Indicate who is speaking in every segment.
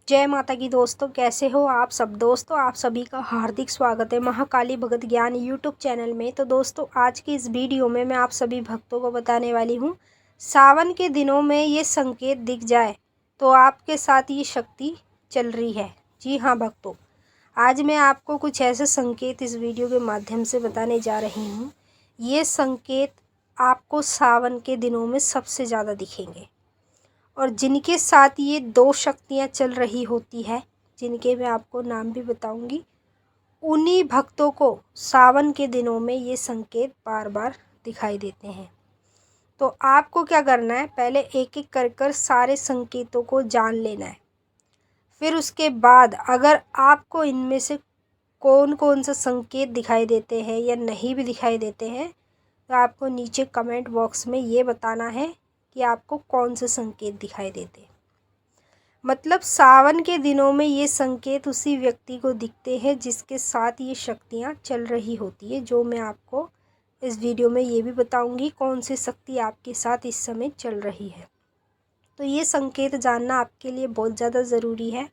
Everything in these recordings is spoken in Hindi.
Speaker 1: जय माता की दोस्तों, कैसे हो आप सब। दोस्तों आप सभी का हार्दिक स्वागत है महाकाली भगत ज्ञान यूट्यूब चैनल में। तो दोस्तों आज की इस वीडियो में मैं आप सभी भक्तों को बताने वाली हूँ, सावन के दिनों में ये संकेत दिख जाए तो आपके साथ ये शक्ति चल रही है। जी हाँ भक्तों, आज मैं आपको कुछ ऐसे संकेत इस वीडियो के माध्यम से बताने जा रही हूँ। ये संकेत आपको सावन के दिनों में सबसे ज़्यादा दिखेंगे और जिनके साथ ये दो शक्तियाँ चल रही होती है, जिनके मैं आपको नाम भी बताऊंगी, उन्हीं भक्तों को सावन के दिनों में ये संकेत बार बार दिखाई देते हैं। तो आपको क्या करना है, पहले एक एक कर सारे संकेतों को जान लेना है। फिर उसके बाद अगर आपको इनमें से कौन कौन से संकेत दिखाई देते हैं या नहीं भी दिखाई देते हैं, तो आपको नीचे कमेंट बॉक्स में ये बताना है कि आपको कौन से संकेत दिखाई देते हैं। मतलब सावन के दिनों में ये संकेत उसी व्यक्ति को दिखते हैं जिसके साथ ये शक्तियाँ चल रही होती है। जो मैं आपको इस वीडियो में ये भी बताऊंगी कौन सी शक्ति आपके साथ इस समय चल रही है। तो ये संकेत जानना आपके लिए बहुत ज़्यादा ज़रूरी है।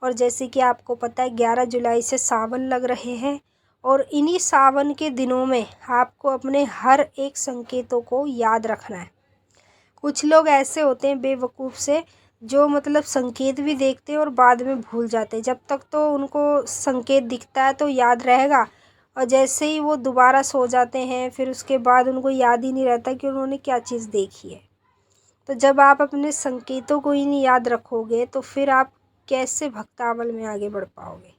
Speaker 1: और जैसे कि आपको पता है 11 जुलाई से सावन लग रहे हैं और इन्हीं सावन के दिनों में आपको अपने हर एक संकेतों को याद रखना है। कुछ लोग ऐसे होते हैं बेवकूफ़ से, जो मतलब संकेत भी देखते हैं और बाद में भूल जाते हैं। जब तक तो उनको संकेत दिखता है तो याद रहेगा, और जैसे ही वो दोबारा सो जाते हैं फिर उसके बाद उनको याद ही नहीं रहता कि उन्होंने क्या चीज़ देखी है। तो जब आप अपने संकेतों को ही नहीं याद रखोगे तो फिर आप कैसे भक्तावल में आगे बढ़ पाओगे।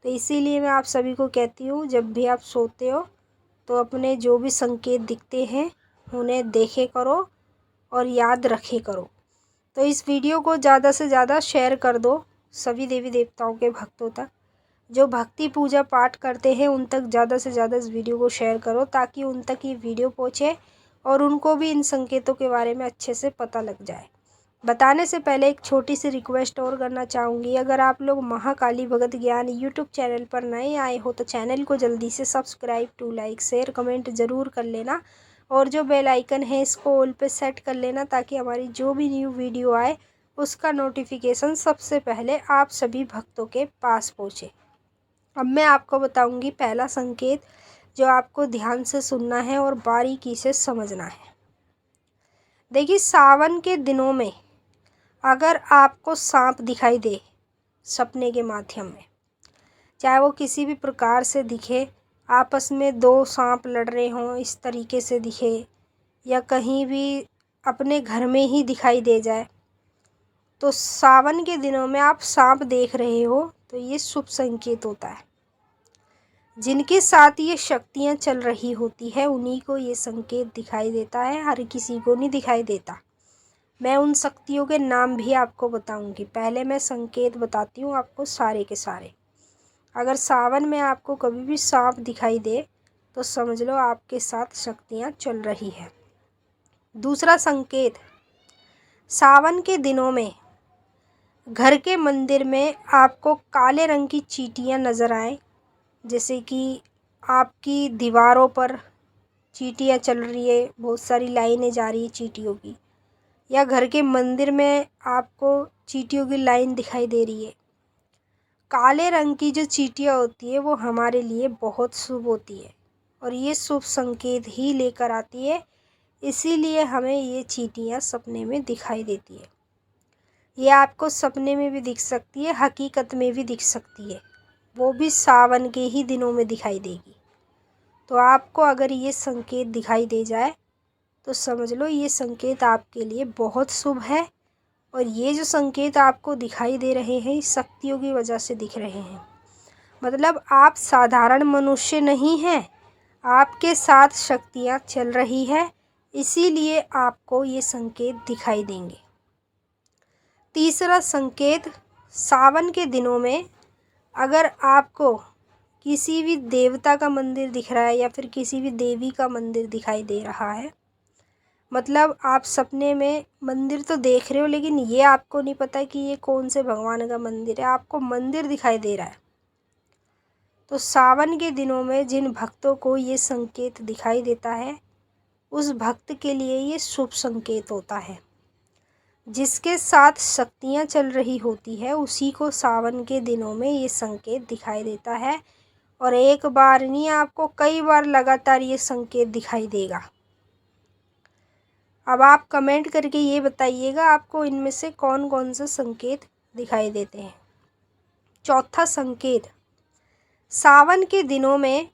Speaker 1: तो इसीलिए मैं आप सभी को कहती हूँ, जब भी आप सोते हो तो अपने जो भी संकेत दिखते हैं उन्हें देखे करो और याद रखे करो। तो इस वीडियो को ज़्यादा से ज़्यादा शेयर कर दो सभी देवी देवताओं के भक्तों तक। जो भक्ति पूजा पाठ करते हैं उन तक ज़्यादा से ज़्यादा इस वीडियो को शेयर करो, ताकि उन तक ये वीडियो पहुँचे और उनको भी इन संकेतों के बारे में अच्छे से पता लग जाए। बताने से पहले एक छोटी सी रिक्वेस्ट और करना चाहूँगी, अगर आप लोग महाकाली भगत ज्ञान यूट्यूब चैनल पर नए आए हो तो चैनल को जल्दी से subscribe to like share comment ज़रूर कर लेना, और जो बेल आइकन है इसको ऑल पे सेट कर लेना, ताकि हमारी जो भी न्यू वीडियो आए उसका नोटिफिकेशन सबसे पहले आप सभी भक्तों के पास पहुँचे। अब मैं आपको बताऊंगी पहला संकेत, जो आपको ध्यान से सुनना है और बारीकी से समझना है। देखिए, सावन के दिनों में अगर आपको सांप दिखाई दे सपने के माध्यम में, चाहे वो किसी भी प्रकार से दिखे, आपस में दो सांप लड़ रहे हों इस तरीके से दिखे, या कहीं भी अपने घर में ही दिखाई दे जाए, तो सावन के दिनों में आप सांप देख रहे हो तो ये शुभ संकेत होता है। जिनके साथ ये शक्तियाँ चल रही होती है उन्हीं को ये संकेत दिखाई देता है, हर किसी को नहीं दिखाई देता। मैं उन शक्तियों के नाम भी आपको बताऊंगी। पहले मैं संकेत बताती हूँ आपको सारे के सारे। अगर सावन में आपको कभी भी सांप दिखाई दे तो समझ लो आपके साथ शक्तियाँ चल रही है। दूसरा संकेत, सावन के दिनों में घर के मंदिर में आपको काले रंग की चींटियाँ नज़र आए, जैसे कि आपकी दीवारों पर चींटियाँ चल रही है, बहुत सारी लाइनें जा रही है चींटियों की, या घर के मंदिर में आपको चींटियों की लाइन दिखाई दे रही है। काले रंग की जो चींटियाँ होती है वो हमारे लिए बहुत शुभ होती है और ये शुभ संकेत ही लेकर आती है, इसीलिए हमें ये चींटियाँ सपने में दिखाई देती है। ये आपको सपने में भी दिख सकती है, हकीकत में भी दिख सकती है, वो भी सावन के ही दिनों में दिखाई देगी। तो आपको अगर ये संकेत दिखाई दे जाए तो समझ लो ये संकेत आपके लिए बहुत शुभ है, और ये जो संकेत आपको दिखाई दे रहे हैं शक्तियों की वजह से दिख रहे हैं। मतलब आप साधारण मनुष्य नहीं हैं, आपके साथ शक्तियाँ चल रही है, इसीलिए आपको ये संकेत दिखाई देंगे। तीसरा संकेत, सावन के दिनों में अगर आपको किसी भी देवता का मंदिर दिख रहा है या फिर किसी भी देवी का मंदिर दिखाई दे रहा है, मतलब आप सपने में मंदिर तो देख रहे हो लेकिन ये आपको नहीं पता कि ये कौन से भगवान का मंदिर है, आपको मंदिर दिखाई दे रहा है, तो सावन के दिनों में जिन भक्तों को ये संकेत दिखाई देता है उस भक्त के लिए ये शुभ संकेत होता है। जिसके साथ शक्तियाँ चल रही होती है उसी को सावन के दिनों में ये संकेत दिखाई देता है। और एक बार नहीं, आपको कई बार लगातार ये संकेत दिखाई देगा। अब आप कमेंट करके ये बताइएगा आपको इनमें से कौन कौन से संकेत दिखाई देते हैं। चौथा संकेत, सावन के दिनों में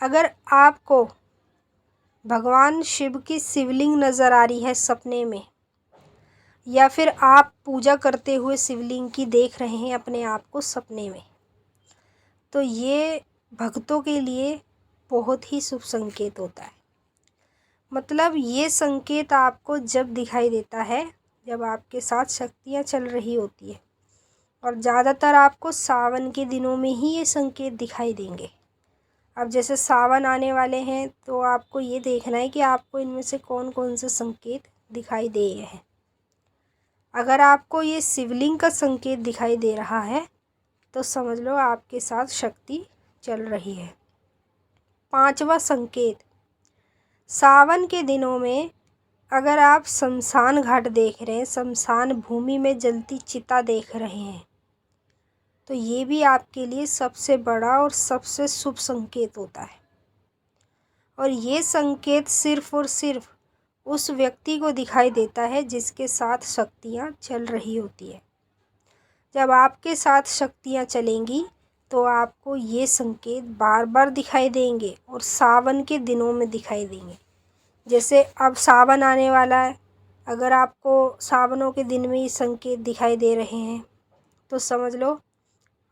Speaker 1: अगर आपको भगवान शिव की शिवलिंग नज़र आ रही है सपने में, या फिर आप पूजा करते हुए शिवलिंग की देख रहे हैं अपने आप को सपने में, तो ये भक्तों के लिए बहुत ही शुभ संकेत होता है। मतलब ये संकेत आपको जब दिखाई देता है जब आपके साथ शक्तियाँ चल रही होती है, और ज़्यादातर आपको सावन के दिनों में ही ये संकेत दिखाई देंगे। अब जैसे सावन आने वाले हैं तो आपको ये देखना है कि आपको इनमें से कौन कौन से संकेत दिखाई दे रहे हैं। अगर आपको ये शिवलिंग का संकेत दिखाई दे रहा है तो समझ लो आपके साथ शक्ति चल रही है। पांचवा संकेत, सावन के दिनों में अगर आप शमशान घाट देख रहे हैं, शमशान भूमि में जलती चिता देख रहे हैं, तो ये भी आपके लिए सबसे बड़ा और सबसे शुभ संकेत होता है। और ये संकेत सिर्फ और सिर्फ उस व्यक्ति को दिखाई देता है जिसके साथ शक्तियाँ चल रही होती है। जब आपके साथ शक्तियाँ चलेंगी तो आपको ये संकेत बार बार दिखाई देंगे और सावन के दिनों में दिखाई देंगे। जैसे अब सावन आने वाला है, अगर आपको सावनों के दिन में ये संकेत दिखाई दे रहे हैं तो समझ लो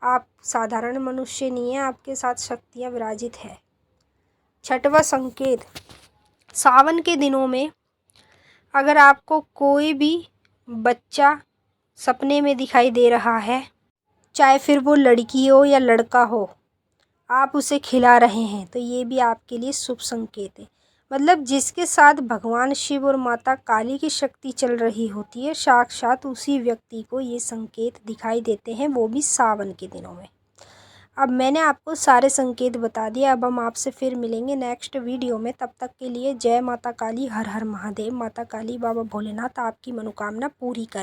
Speaker 1: आप साधारण मनुष्य नहीं हैं, आपके साथ शक्तियाँ विराजित है। छठवां संकेत, सावन के दिनों में अगर आपको कोई भी बच्चा सपने में दिखाई दे रहा है, चाहे फिर वो लड़की हो या लड़का हो, आप उसे खिला रहे हैं, तो ये भी आपके लिए शुभ संकेत है। मतलब जिसके साथ भगवान शिव और माता काली की शक्ति चल रही होती है, साक्षात उसी व्यक्ति को ये संकेत दिखाई देते हैं, वो भी सावन के दिनों में। अब मैंने आपको सारे संकेत बता दिए। अब हम आपसे फिर मिलेंगे नेक्स्ट वीडियो में। तब तक के लिए जय माता काली, हर हर महादेव। माता काली बाबा भोलेनाथ आपकी मनोकामना पूरी करें।